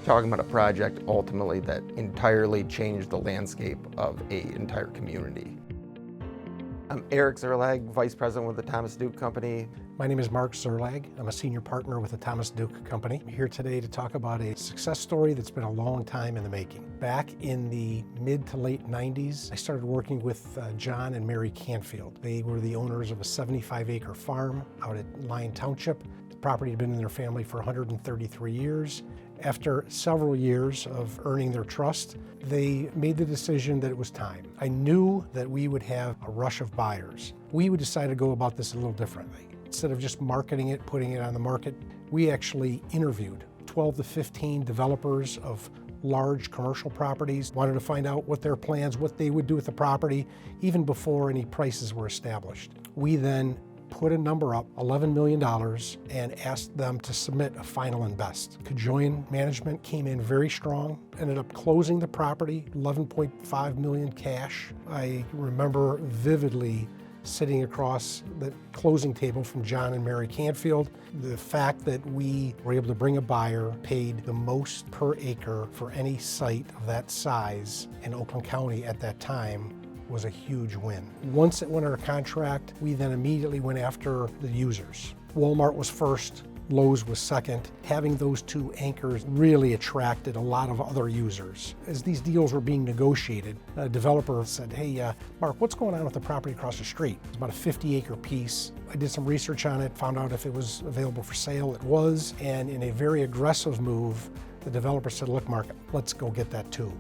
Talking about a project ultimately that entirely changed the landscape of an entire community. I'm Eric Szerlag, Vice President with the Thomas Duke Company. My name is Mark Szerlag. I'm a Senior Partner with the Thomas Duke Company. I'm here today to talk about a success story that's been a long time in the making. Back in the mid to late 90s, I started working with John and Mary Canfield. They were the owners of a 75-acre farm out at Lyon Township. The property had been in their family for 133 years. After several years of earning their trust, they made the decision that it was time. I knew that we would have a rush of buyers. We would decide to go about this a little differently. Instead of just marketing it, putting it on the market, we actually interviewed 12 to 15 developers of large commercial properties, wanted to find out what their plans, what they would do with the property, even before any prices were established. We then put a number up, $11 million, and asked them to submit a final and best. Kojaian management came in very strong, ended up closing the property, $11.5 million cash. I remember vividly sitting across the closing table from John and Mary Canfield. The fact that we were able to bring a buyer, paid the most per acre for any site of that size in Oakland County at that time, was a huge win. Once it went under contract, we then immediately went after the users. Walmart was first, Lowe's was second. Having those two anchors really attracted a lot of other users. As these deals were being negotiated, a developer said, hey, Mark, what's going on with the property across the street? It's about a 50-acre piece. I did some research on it, found out if it was available for sale. It was, and in a very aggressive move, the developer said, look, Mark, let's go get that too.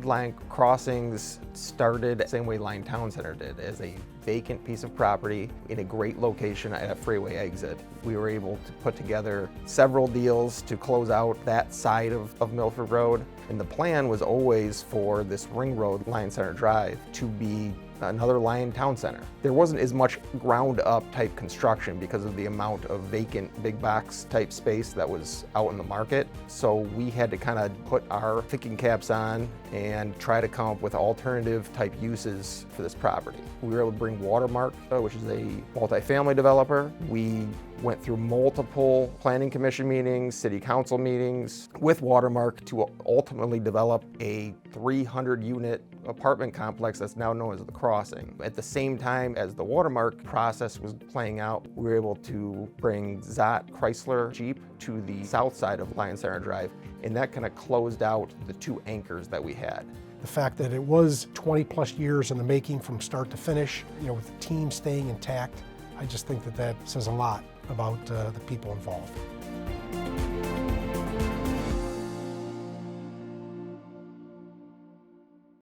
Lyon Crossings started the same way Lyon Town Center did, as a vacant piece of property in a great location at a freeway exit. We were able to put together several deals to close out that side of Milford Road. And the plan was always for this ring road, Lyon Center Drive, to be another Lyon Town Center. There wasn't as much ground up type construction because of the amount of vacant big box type space that was out in the market. So we had to kind of put our thinking caps on and try to come up with alternative type uses for this property. We were able to bring Watermark, which is a multifamily developer. We went through multiple planning commission meetings, city council meetings with Watermark to ultimately develop a 300-unit apartment complex that's now known as the Crossing. At the same time as the Watermark process was playing out, we were able to bring Zott Chrysler Jeep to the south side of Lyon Center Drive, and that kind of closed out the two anchors that we had. The fact that it was 20 plus years in the making from start to finish, with the team staying intact, I just think that that says a lot about the people involved.